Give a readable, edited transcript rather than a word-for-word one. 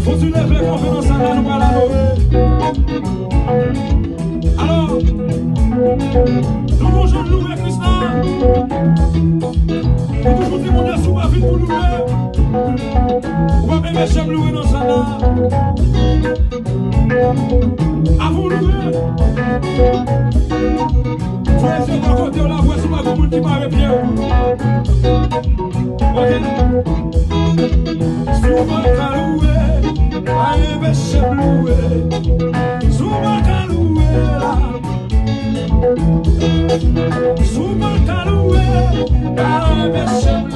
Faut tu lever confiance à la nous à la alors, nous mangeons de louer Christ là. Pour toujours témoigner sous ma vie pour louer. On va même j'aime louer dans ça là. À vous louer. Frère, c'est pas côté la voix sur ma commune qui m'a bien. Ok. Souvent qu'à louer, aïe, mais j'aime louer. Souvent qu'à louer là. Souvent qu'à louer, aïe, mais j'aime louer.